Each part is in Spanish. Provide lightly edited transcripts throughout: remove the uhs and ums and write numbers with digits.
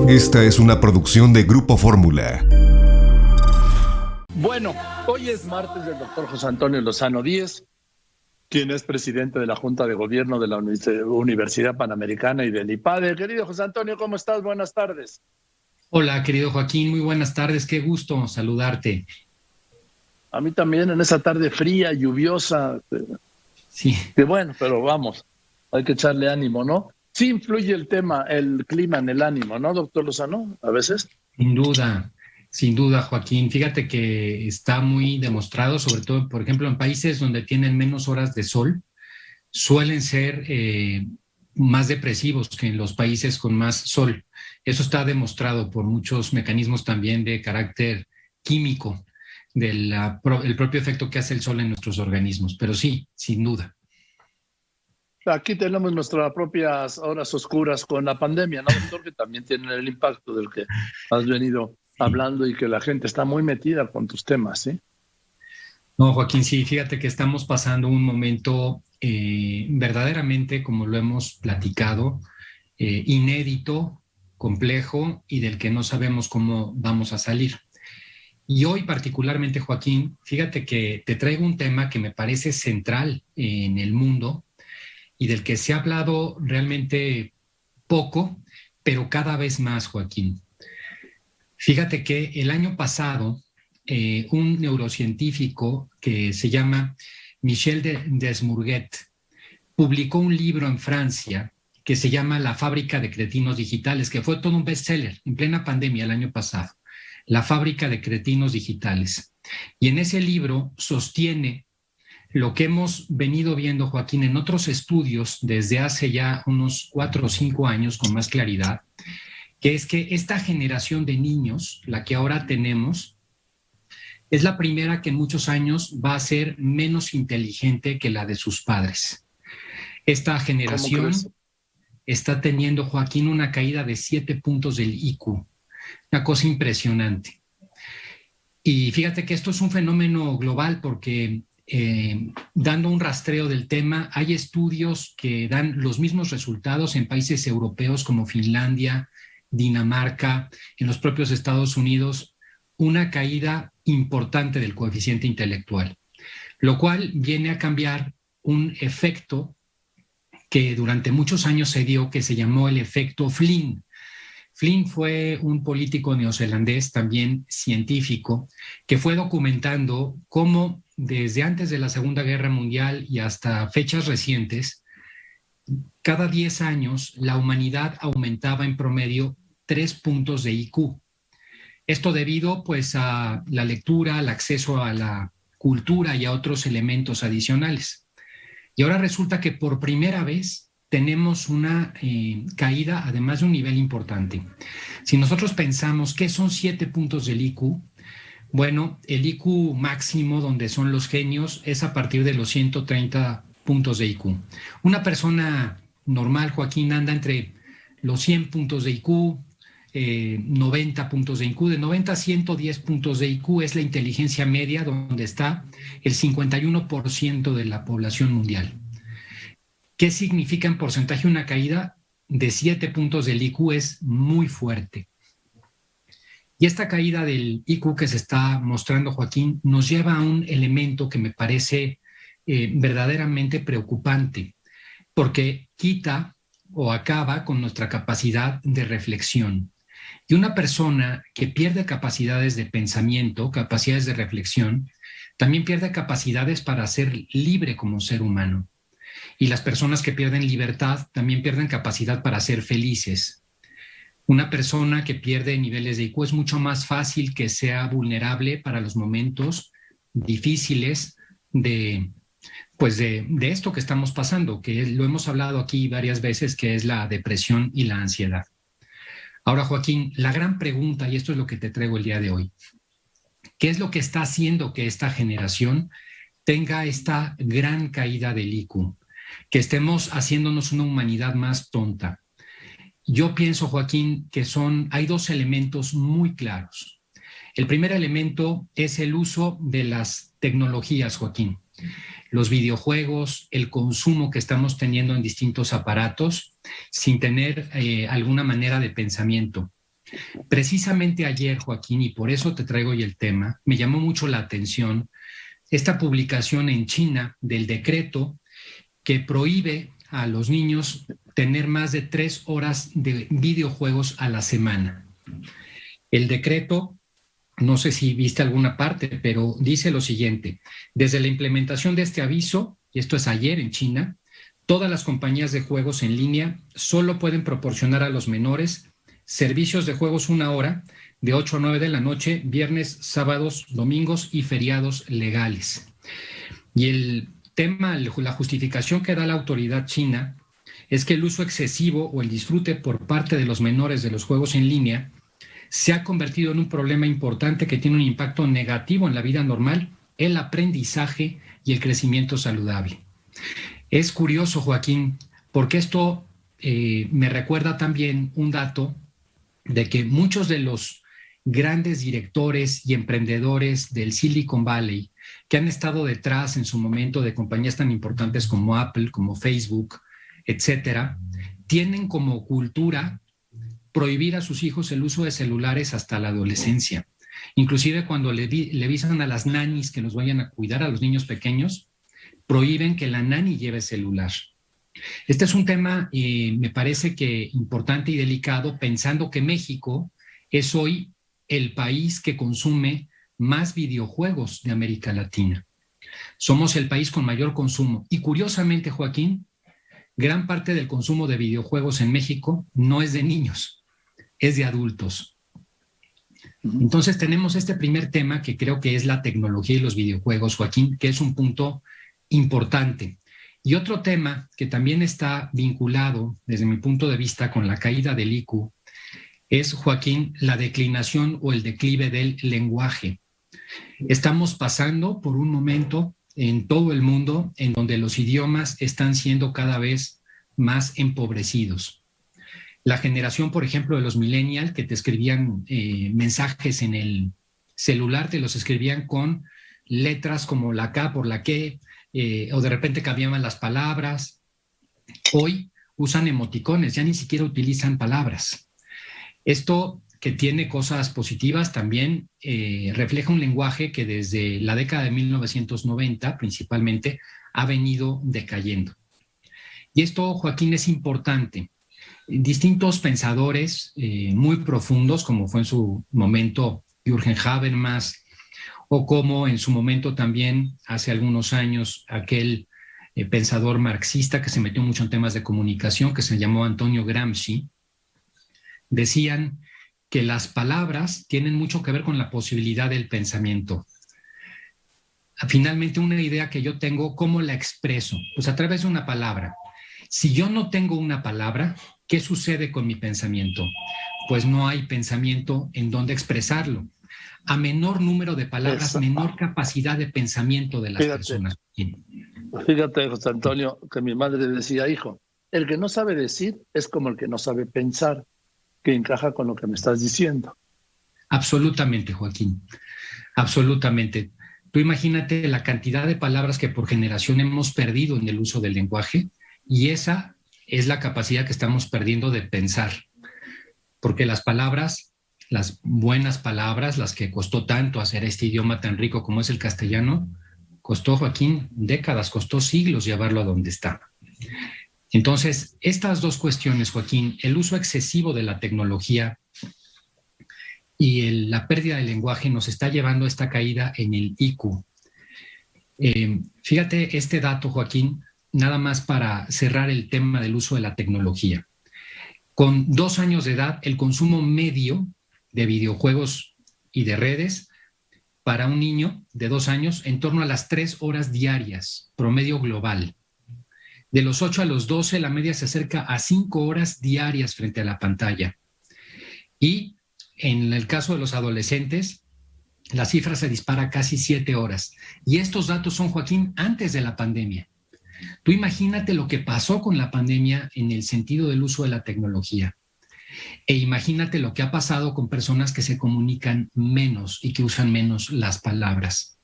Esta es una producción de Grupo Fórmula. Bueno, hoy es martes del doctor José Antonio Lozano Díez, quien es presidente de la Junta de Gobierno de la Universidad Panamericana y del IPADE. Querido José Antonio, ¿cómo estás? Buenas tardes. Hola, querido Joaquín, muy buenas tardes, qué gusto saludarte. A mí también en esa tarde fría, lluviosa. Sí. Que bueno, pero vamos, hay que echarle ánimo, ¿no? Sí influye el clima en el ánimo, ¿no, doctor Lozano? A veces. Sin duda, Joaquín. Fíjate que está muy demostrado, sobre todo, por ejemplo, en países donde tienen menos horas de sol, suelen ser más depresivos que en los países con más sol. Eso está demostrado por muchos mecanismos también de carácter químico, del el propio efecto que hace el sol en nuestros organismos. Pero sí, sin duda. Aquí tenemos nuestras propias horas oscuras con la pandemia, ¿no, doctor? Que también tienen el impacto del que has venido hablando y que la gente está muy metida con tus temas, ¿sí? No, Joaquín, sí, fíjate que estamos pasando un momento verdaderamente, como lo hemos platicado, inédito, complejo y del que no sabemos cómo vamos a salir. Y hoy particularmente, Joaquín, fíjate que te traigo un tema que me parece central en el mundo y del que se ha hablado realmente poco, pero cada vez más, Joaquín. Fíjate que el año pasado, un neurocientífico que se llama Michel Desmourguet publicó un libro en Francia que se llama La fábrica de cretinos digitales, que fue todo un bestseller en plena pandemia el año pasado. La fábrica de cretinos digitales. Y en ese libro sostiene lo que hemos venido viendo, Joaquín, en otros estudios desde hace ya unos 4 o 5 años con más claridad, que es que esta generación de niños, la que ahora tenemos, es la primera que en muchos años va a ser menos inteligente que la de sus padres. Esta generación está teniendo, Joaquín, una caída de 7 puntos del IQ. Una cosa impresionante. Y fíjate que esto es un fenómeno global porque dando un rastreo del tema, hay estudios que dan los mismos resultados en países europeos como Finlandia, Dinamarca, en los propios Estados Unidos, una caída importante del coeficiente intelectual, lo cual viene a cambiar un efecto que durante muchos años se dio, que se llamó el efecto Flynn. Flynn fue un político neozelandés, también científico, que fue documentando cómo desde antes de la Segunda Guerra Mundial y hasta fechas recientes, cada 10 años la humanidad aumentaba en promedio 3 puntos de IQ. Esto debido pues a la lectura, al acceso a la cultura y a otros elementos adicionales. Y ahora resulta que por primera vez tenemos una caída, además de un nivel importante. Si nosotros pensamos qué son 7 puntos del IQ, bueno, el IQ máximo, donde son los genios, es a partir de los 130 puntos de IQ. Una persona normal, Joaquín, anda entre los 100 puntos de IQ, 90 puntos de IQ, de 90 a 110 puntos de IQ es la inteligencia media, donde está el 51% de la población mundial. ¿Qué significa en porcentaje una caída de 7 puntos del IQ? Es muy fuerte. Y esta caída del IQ que se está mostrando, Joaquín, nos lleva a un elemento que me parece verdaderamente preocupante, porque quita o acaba con nuestra capacidad de reflexión. Y una persona que pierde capacidades de pensamiento, capacidades de reflexión, también pierde capacidades para ser libre como ser humano. Y las personas que pierden libertad también pierden capacidad para ser felices. Una persona que pierde niveles de IQ es mucho más fácil que sea vulnerable para los momentos difíciles de esto que estamos pasando, que lo hemos hablado aquí varias veces, que es la depresión y la ansiedad. Ahora, Joaquín, la gran pregunta, y esto es lo que te traigo el día de hoy, ¿qué es lo que está haciendo que esta generación tenga esta gran caída del IQ? Que estemos haciéndonos una humanidad más tonta. Yo pienso, Joaquín, que hay 2 elementos muy claros. El primer elemento es el uso de las tecnologías, Joaquín. Los videojuegos, el consumo que estamos teniendo en distintos aparatos sin tener alguna manera de pensamiento. Precisamente ayer, Joaquín, y por eso te traigo hoy el tema, me llamó mucho la atención esta publicación en China del decreto que prohíbe a los niños tener más de 3 horas de videojuegos a la semana. El decreto, no sé si viste alguna parte, pero dice lo siguiente: desde la implementación de este aviso, y esto es ayer en China, todas las compañías de juegos en línea solo pueden proporcionar a los menores servicios de juegos 1 hora, de 8 a 9 de la noche, viernes, sábados, domingos y feriados legales. Y el tema, la justificación que da la autoridad china es que el uso excesivo o el disfrute por parte de los menores de los juegos en línea se ha convertido en un problema importante que tiene un impacto negativo en la vida normal, el aprendizaje y el crecimiento saludable. Es curioso, Joaquín, porque esto me recuerda también un dato de que muchos de los grandes directores y emprendedores del Silicon Valley que han estado detrás en su momento de compañías tan importantes como Apple, como Facebook, etcétera, tienen como cultura prohibir a sus hijos el uso de celulares hasta la adolescencia. Inclusive cuando le avisan a las nannies que los vayan a cuidar a los niños pequeños, prohíben que la nanny lleve celular. Este es un tema, me parece que importante y delicado, pensando que México es hoy el país que consume más videojuegos de América Latina. Somos el país con mayor consumo. Y curiosamente, Joaquín, gran parte del consumo de videojuegos en México no es de niños, es de adultos. Entonces tenemos este primer tema que creo que es la tecnología y los videojuegos, Joaquín, que es un punto importante. Y otro tema que también está vinculado, desde mi punto de vista, con la caída del IQ, es, Joaquín, la declinación o el declive del lenguaje. Estamos pasando por un momento en todo el mundo en donde los idiomas están siendo cada vez más empobrecidos. La generación, por ejemplo, de los millennials que te escribían mensajes en el celular, te los escribían con letras como la K por la K, o de repente cambiaban las palabras. Hoy usan emoticones, ya ni siquiera utilizan palabras. Esto, que tiene cosas positivas, también refleja un lenguaje que desde la década de 1990 principalmente ha venido decayendo. Y esto, Joaquín, es importante. Distintos pensadores muy profundos, como fue en su momento Jürgen Habermas, o como en su momento también, hace algunos años, aquel pensador marxista que se metió mucho en temas de comunicación, que se llamó Antonio Gramsci, decían que las palabras tienen mucho que ver con la posibilidad del pensamiento. Finalmente, una idea que yo tengo, ¿cómo la expreso? Pues a través de una palabra. Si yo no tengo una palabra, ¿qué sucede con mi pensamiento? Pues no hay pensamiento en donde expresarlo. A menor número de palabras, menor capacidad de pensamiento de las personas. Fíjate, José Antonio, que mi madre decía: hijo, el que no sabe decir es como el que no sabe pensar, que encaja con lo que me estás diciendo. Absolutamente, Joaquín, absolutamente. Tú imagínate la cantidad de palabras que por generación hemos perdido en el uso del lenguaje, y esa es la capacidad que estamos perdiendo de pensar, porque las palabras, las buenas palabras, las que costó tanto hacer este idioma tan rico como es el castellano, costó, Joaquín, décadas, costó siglos llevarlo a donde está. Entonces, estas dos cuestiones, Joaquín, el uso excesivo de la tecnología y la pérdida del lenguaje nos está llevando a esta caída en el IQ. Fíjate este dato, Joaquín, nada más para cerrar el tema del uso de la tecnología. Con 2 años de edad, el consumo medio de videojuegos y de redes para un niño de 2 años en torno a las 3 horas diarias, promedio global. De los 8 a los 12, la media se acerca a 5 horas diarias frente a la pantalla. Y en el caso de los adolescentes, la cifra se dispara a casi 7 horas. Y estos datos son, Joaquín, antes de la pandemia. Tú imagínate lo que pasó con la pandemia en el sentido del uso de la tecnología. E imagínate lo que ha pasado con personas que se comunican menos y que usan menos las palabras.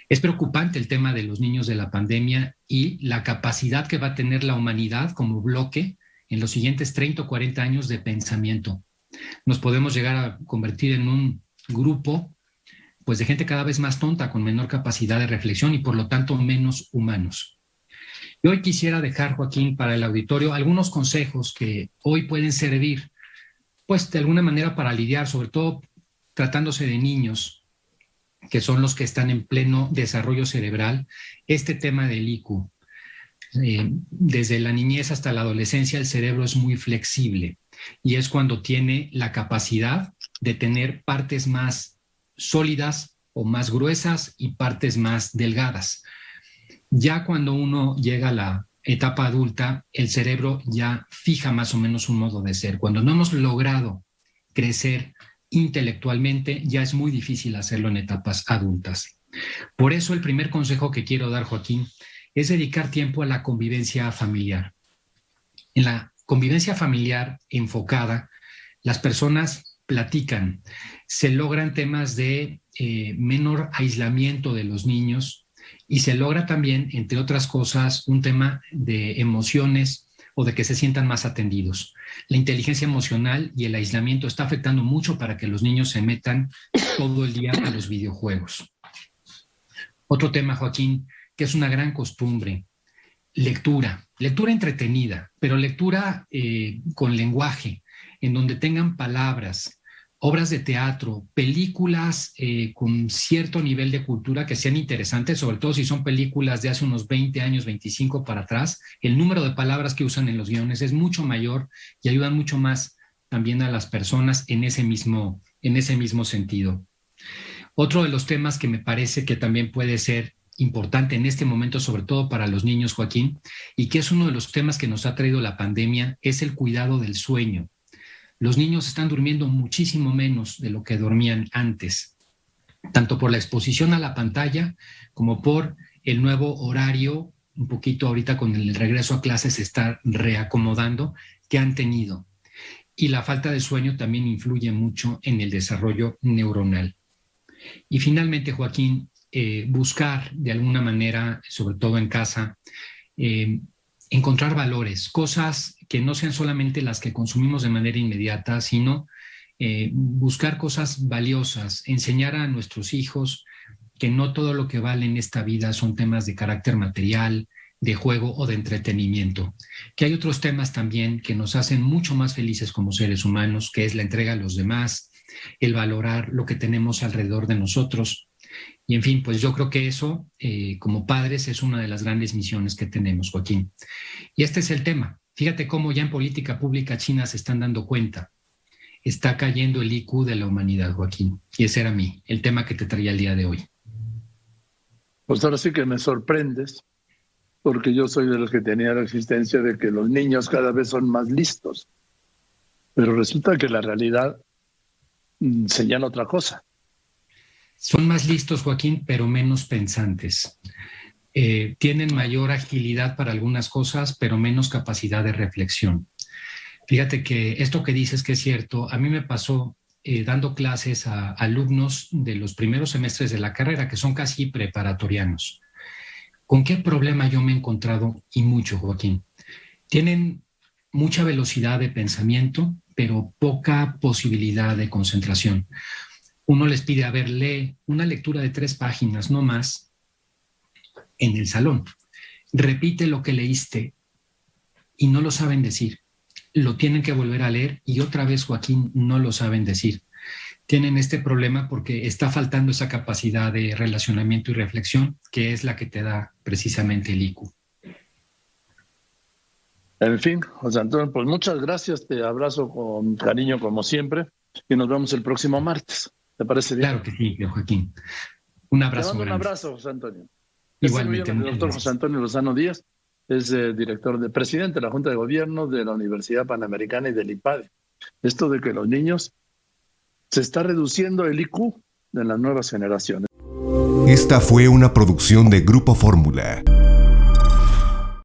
Es preocupante el tema de los niños de la pandemia y la capacidad que va a tener la humanidad como bloque en los siguientes 30 o 40 años de pensamiento. nos podemos llegar a convertir en un grupo pues de gente cada vez más tonta, con menor capacidad de reflexión y por lo tanto menos humanos. Y hoy quisiera dejar, Joaquín, para el auditorio algunos consejos que hoy pueden servir, pues de alguna manera para lidiar, sobre todo tratándose de niños, que son los que están en pleno desarrollo cerebral, este tema del IQ. Desde la niñez hasta la adolescencia el cerebro es muy flexible y es cuando tiene la capacidad de tener partes más sólidas o más gruesas y partes más delgadas. Ya cuando uno llega a la etapa adulta, el cerebro ya fija más o menos un modo de ser. Cuando no hemos logrado crecer intelectualmente, ya es muy difícil hacerlo en etapas adultas. Por eso el primer consejo que quiero dar, Joaquín, es dedicar tiempo a la convivencia familiar. En la convivencia familiar enfocada, las personas platican, se logran temas de menor aislamiento de los niños y se logra también, entre otras cosas, un tema de emociones o de que se sientan más atendidos. La inteligencia emocional y el aislamiento está afectando mucho para que los niños se metan todo el día a los videojuegos. Otro tema, Joaquín, que es una gran costumbre, lectura entretenida, pero lectura con lenguaje, en donde tengan palabras, obras de teatro, películas con cierto nivel de cultura que sean interesantes, sobre todo si son películas de hace unos 20 años, 25 para atrás. El número de palabras que usan en los guiones es mucho mayor y ayudan mucho más también a las personas en ese mismo sentido. Otro de los temas que me parece que también puede ser importante en este momento, sobre todo para los niños, Joaquín, y que es uno de los temas que nos ha traído la pandemia, es el cuidado del sueño. Los niños están durmiendo muchísimo menos de lo que dormían antes, tanto por la exposición a la pantalla como por el nuevo horario, un poquito ahorita con el regreso a clases se está reacomodando, que han tenido. Y la falta de sueño también influye mucho en el desarrollo neuronal. Y finalmente, Joaquín, buscar de alguna manera, sobre todo en casa, encontrar valores, cosas que no sean solamente las que consumimos de manera inmediata, sino buscar cosas valiosas, enseñar a nuestros hijos que no todo lo que vale en esta vida son temas de carácter material, de juego o de entretenimiento, que hay otros temas también que nos hacen mucho más felices como seres humanos, que es la entrega a los demás, el valorar lo que tenemos alrededor de nosotros. Y en fin, pues yo creo que eso, como padres, es una de las grandes misiones que tenemos, Joaquín. Y este es el tema. Fíjate cómo ya en política pública china se están dando cuenta. Está cayendo el IQ de la humanidad, Joaquín. Y ese era el tema que te traía el día de hoy. Pues ahora sí que me sorprendes, porque yo soy de los que tenía la existencia de que los niños cada vez son más listos. Pero resulta que la realidad señala otra cosa. Son más listos, Joaquín, pero menos pensantes. Tienen mayor agilidad para algunas cosas, pero menos capacidad de reflexión. Fíjate que esto que dices que es cierto, a mí me pasó dando clases a alumnos de los primeros semestres de la carrera, que son casi preparatorianos. ¿Con qué problema yo me he encontrado? Y mucho, Joaquín. Tienen mucha velocidad de pensamiento, pero poca posibilidad de concentración. Uno les pide, a ver, lee una lectura de 3 páginas, no más, en el salón. Repite lo que leíste y no lo saben decir. Lo tienen que volver a leer y otra vez, Joaquín, no lo saben decir. Tienen este problema porque está faltando esa capacidad de relacionamiento y reflexión, que es la que te da precisamente el IQ. En fin, José Antonio, pues muchas gracias. Te abrazo con cariño como siempre y nos vemos el próximo martes. ¿Te parece bien? Claro que sí, Joaquín. Un abrazo. Te mando un abrazo, José Antonio. Igualmente. El doctor José Antonio Lozano Díaz es presidente de la Junta de Gobierno de la Universidad Panamericana y del IPADE. Esto de que los niños se está reduciendo el IQ de las nuevas generaciones. Esta fue una producción de Grupo Fórmula.